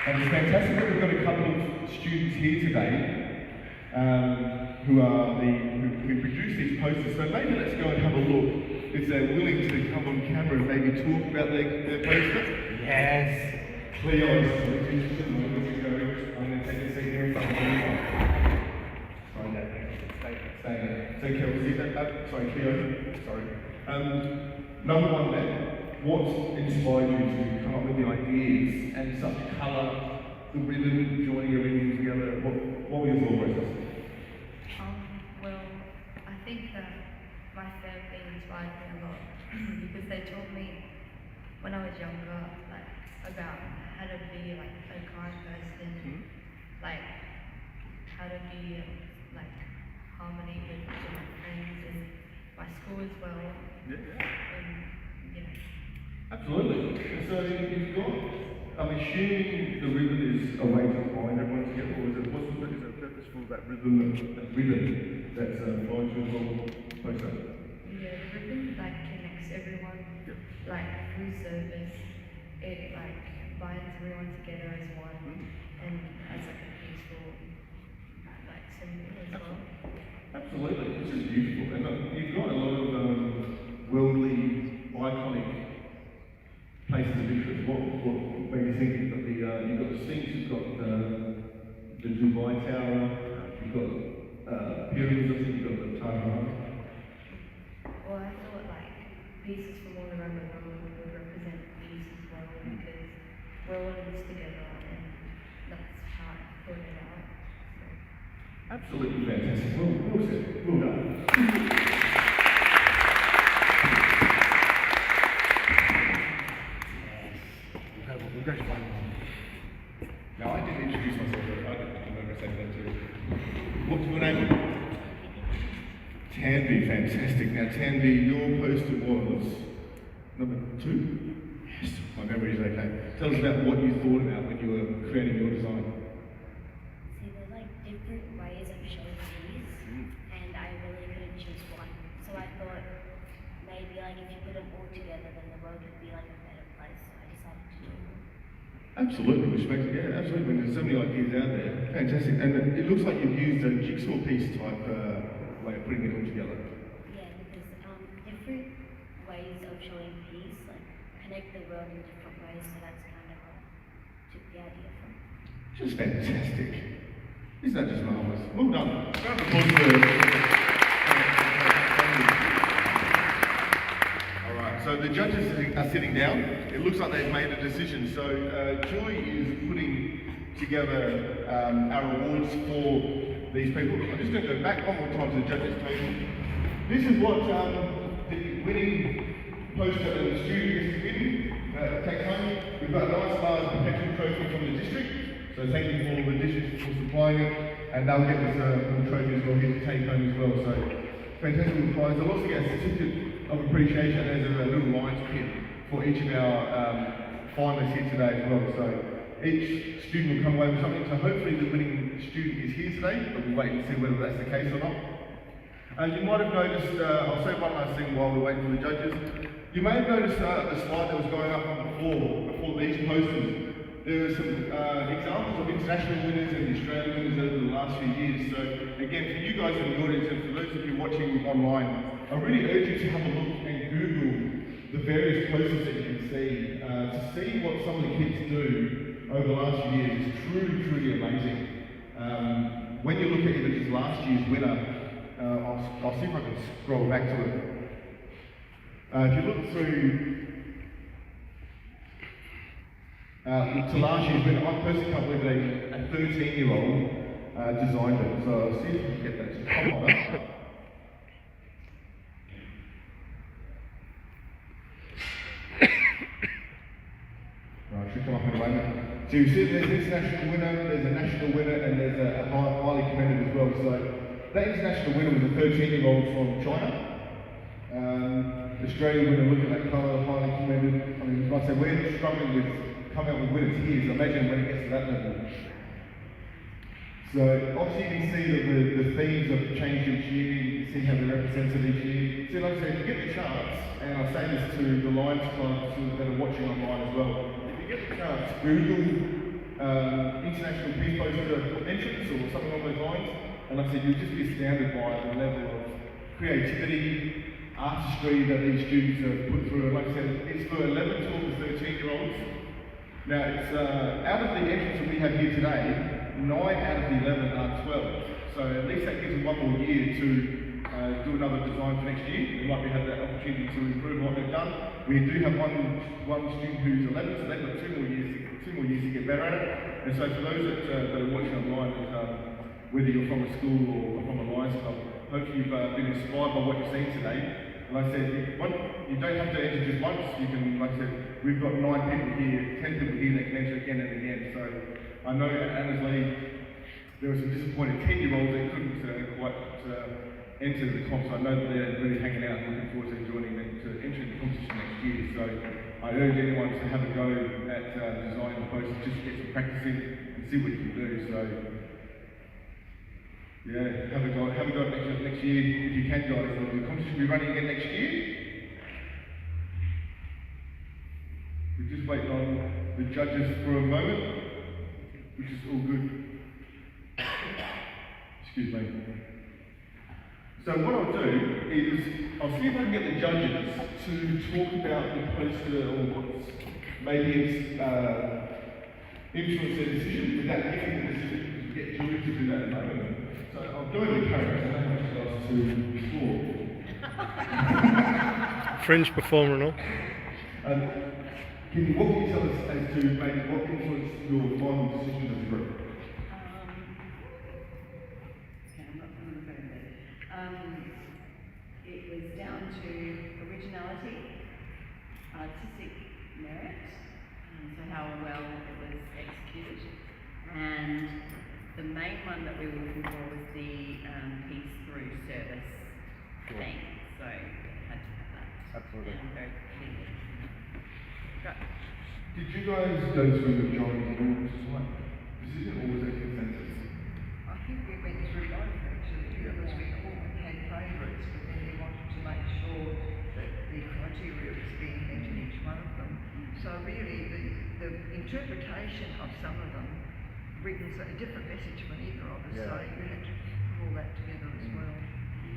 And it's fantastic that we've got a couple of students here today who produce these posters. So maybe let's go and have a look if they're willing to come on camera and maybe talk about their poster. Yes. Cleo's teachers at the moment to go. I'm going to take a seat here in front of you. Sorry, Dad. So Kelsey, sorry, Cleo. Sorry. Number one then, what inspired you to come up with the ideas and such colour, the ribbon, joining everything together? What were your thought processes? Well, I think that my family inspired me a lot because they taught me when I was younger, like, about how to be like a kind person, like how to be like harmony with my friends and my school as well. And Absolutely. So you've got, I'm assuming the ribbon is a way to bind everyone together, or is it a purpose for that ribbon that's binds you as well? Yeah, the ribbon like connects everyone, like through service. It like binds everyone together as one, and as like a peaceful like symbol as well. Absolutely, this is beautiful, and you've got a lot of worldly, iconic places of interest. What made you think that you've got the Sphinx, you've got the Dubai Tower, you've got pyramids, I think you've got the Taj Mahal. Well, I thought like pieces from all around the world would represent peace as well, because we're all in this together, and that's how I put it out. Absolutely fantastic. Well said. Well done. We'll go to one more. Now, I didn't introduce myself, but I remember saying that too. What's your name? Tanvi, fantastic. Now, Tanvi, your poster was number 2? Yes, my memory is okay. Tell us about what you thought about when you were creating your design. See, there's like different ways of showing these, and I really couldn't choose one. So I thought maybe like if you put them all together, then the world would be like a better place. So I decided to do them. Absolutely, respect. Yeah, absolutely. When there's so many ideas out there, fantastic. And it looks like you've used a jigsaw piece type way of putting it all together. Yeah, because different ways of showing peace, like connect the world in different ways. So that's kind of what I took the idea from. Just fantastic. Isn't that just marvellous? Well done. Round of applause for So the judges are sitting down. It looks like they've made a decision. So Joy is putting together our awards for these people. I'm just going to go back one more time to the judges' table. This is what the winning poster and the student gets to win, take home. We've got a nice large perpetual trophy from the district. So thank you for the district for supplying it. And they'll get this little trophy as well here to take home as well. So fantastic prize. They'll also get a certificate of appreciation. There's a little lines pin for each of our finalists here today as well. So each student will come away with something. So hopefully the winning student is here today, but we'll wait and see whether that's the case or not. And you might have noticed, I'll say one last thing while we're waiting for the judges. You may have noticed the slide that was going up on the floor before these posters. There are some examples of international winners and Australian winners over the last few years. So again, for you guys in the audience and for those of you watching online, I really urge you to have a look and Google the various posters that you can see to see what some of the kids do over the last few years is truly, truly amazing. When you look at even just last year's winner, I'll see if I can scroll back to it. If you look through to last year's winner, I personally can't believe that a 13-year-old designed it. So I'll see if we can get that to pop on up. Right, should come up in a moment. So you see there's an international winner, there's a national winner, and there's a highly commended as well. So that international winner was a 13-year-old from China. Australian winner, look at that colour, highly commended. I mean, like I said, we're struggling with coming up with winners here, so imagine when it gets to that level. So obviously you can see that the themes have changed each year, you can see how they're represented each year. So like I said, if you get the chance, and I say this to the Lions clubs that are watching online as well, if you get the chance, Google international peace poster entrance or something along those lines, and like I said, you'll just be astounded by the level of creativity, artistry that these students have put through. And like I said, it's for 11, 12 to 13-year-olds. Now, it's out of the entrants that we have here today, 9 out of the 11 are 12. So at least that gives them one more year to do another design for next year. They might have that opportunity to improve what they've done. We do have one student who's 11, so they've got 2 more years to get better at it. And so for those that are watching online, whether you're from a school or from a Lions Club, hopefully you've been inspired by what you've seen today. Like I said, you don't have to enter just once. You can, like I said, we've got 9 people here, 10 people here that can enter again and again. So I know at Annesley, there were some disappointed 10-year-olds that couldn't quite enter the comps. I know that they're really hanging out and looking forward to joining and to entering the competition next year. So I urge anyone to have a go at design the posters, just to get some practice in and see what you can do. So yeah, have a go next year if you can, guys. The competition will be running again next year. We're just waiting on the judges for a moment, which is all good. Excuse me. So what I'll do is, I'll see if I can get the judges to talk about the poster or what's maybe it's influenced their decision without giving the decision, because we get jury to do that at the moment. So I'll go over the characters, I don't know how much to score. Fringe performer and all. What can you tell us as to maybe what influenced your final decision as a group? It was down to originality, artistic merit, so how well it was executed, and the main one that we were looking for was the peace through service thing. So had to have that. Absolutely. Very clear. Go. Did you guys go through the majority rules tonight? Decision or was it consensus? I think we went through both actually, because we all had favourites, but then we wanted to make sure that the criteria was being met in each one of them. So really, the interpretation of some of them brings a different message from either of us, so you had to put all that together as well.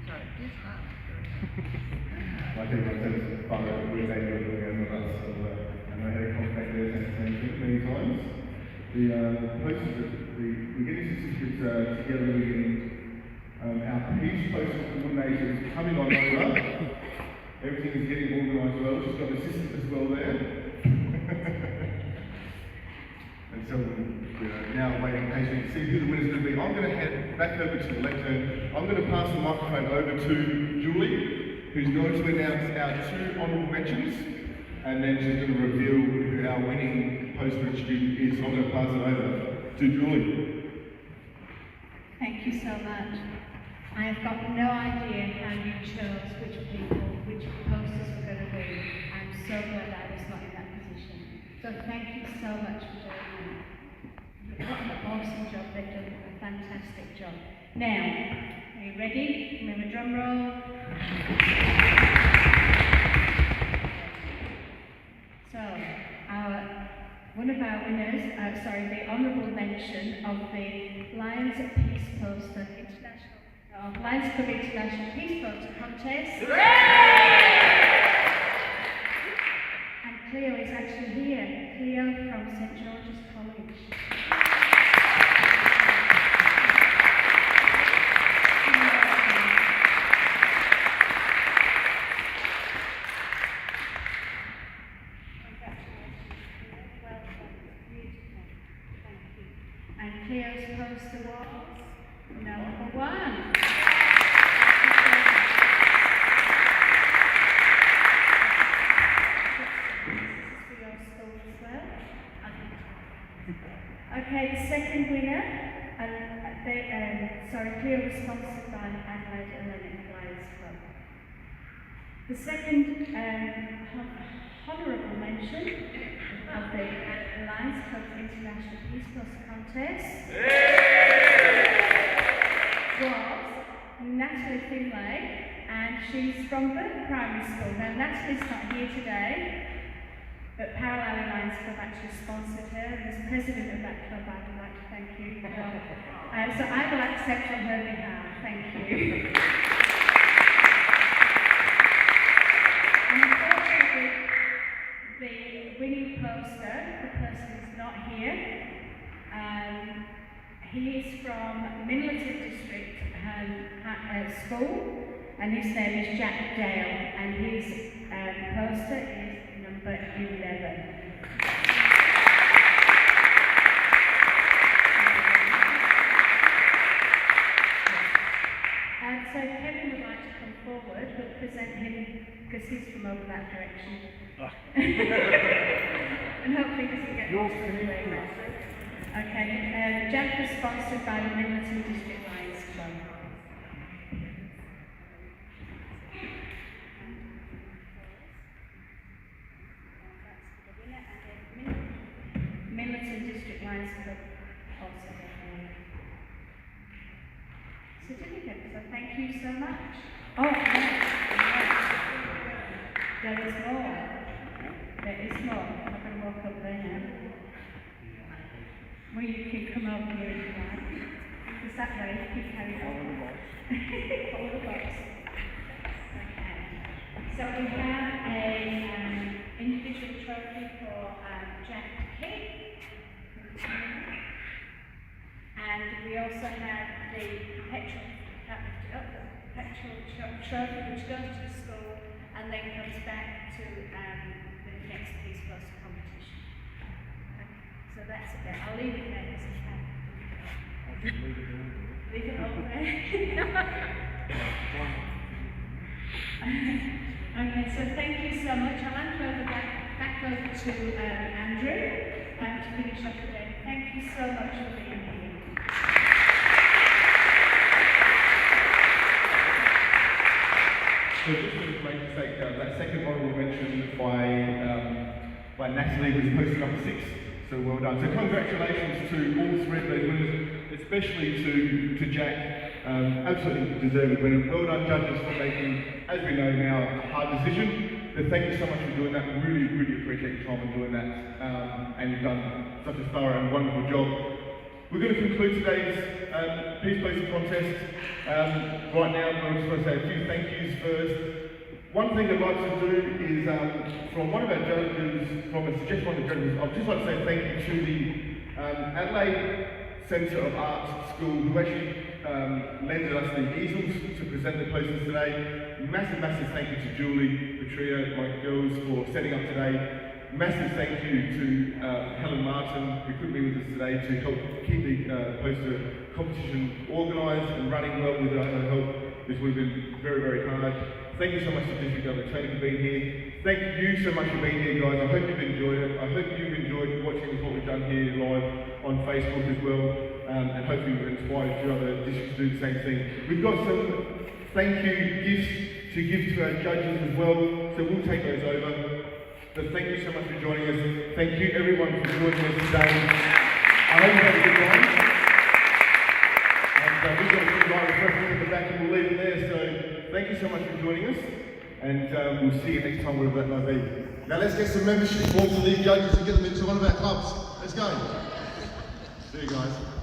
So it is hard, very hard. I think I said it's fun that we made it together with us, and I had a contact there many times. The posters that we're getting certificates together with our peace poster coordinator is coming on over. Everything is getting organised well. She's got an assistant as well there. And so we're now waiting patiently to see who the winner's going to be. I'm going to head back over to the lectern. I'm going to pass the microphone over to Julie, who's going to announce our 2 honourable mentions, and then she's going to reveal who our winning postgrad student is. So I'm going to pass it over to Julie. Thank you so much. I have got no idea how you chose which posters were going to win. I'm so glad I was not in that position. So thank you so much for doing that. What an awesome job. They've done a fantastic job. Now, are you ready? Remember drum roll. So, one of our winners, the honourable mention of the Lions at Peace Poster Lions Club International Peace Poster Contest. And Cleo is actually here. Cleo from St George's College. And Cleo's poster was number 1. Okay, the second winner, Cleo was sponsored by Adelaide Athletics Lions Club. The second honourable mention of the Lions Club International Peace Poster Contest was Natalie Finlay, and she's from Burton Primary School. Now Natalie's not here today, but Parallel Lions Club actually sponsored her, and as president of that club I would like to thank you. So I will accept on her behalf, thank you. And unfortunately, the winning poster, the person and his name is Jack Dale, and his poster is number 11. So Kevin would like to come forward, but present him, because he's from over that direction. And hopefully doesn't get lost in the way. Okay, Jack was sponsored by the Middleton District Lions Club. Middleton District Lions Club also have a certificate, so thank you so much. Oh, yes. There is more. There is more. I'm not going to walk up there now. Well, you can come over here if you like. Because that way you can carry on. Follow the box. Follow the box. Okay. So we have an individual trophy for Jack King. And we also have the petrol trophy which goes to the school and then comes back to the next Peace Plus competition. Okay. So that's it there. I'll leave it there as a fact. Leave it over there. Okay, so thank you so much. I'll hand over back over to Andrew to finish up the day. Thank you so much for being here. So just for information's sake, that second honourable mention by Natalie was posted number 6, so well done. So congratulations to all 3 of those winners, especially to Jack, absolutely deserved winner. Well done judges for making, as we know now, a hard decision. But thank you so much for doing that, really, really appreciate your time in doing that, and you've done such a thorough and wonderful job. We're going to conclude today's Peace Posting contest. Right now, I'm just going to say a few thank yous first. One thing I'd like to do is, from one of our judges, from a suggestion of the judges, I'd just like to say thank you to the Adelaide Centre of Arts School, who actually lended us the easels to present the posters today. Massive, massive thank you to Julie, Patria, my girls, for setting up today. Massive thank you to Helen Martin, who couldn't be with us today, to help keep the poster competition organised and running well. Without her help, this would have been very, very hard. Thank you so much to District Government Tony for being here. Thank you so much for being here, guys. I hope you've enjoyed it. I hope you've enjoyed watching what we've done here live on Facebook as well, and hopefully we've inspired your other districts to do the same thing. We've got some thank you gifts to give to our judges as well, so we'll take those over. But thank you so much for joining us. Thank you everyone for joining us today. I hope you had a good time. And we've got a good live refreshment in the back and we'll leave it there. So thank you so much for joining us. And we'll see you next time, wherever that might be. Now let's get some membership forms for these judges and get them into one of our clubs. Let's go. See you guys.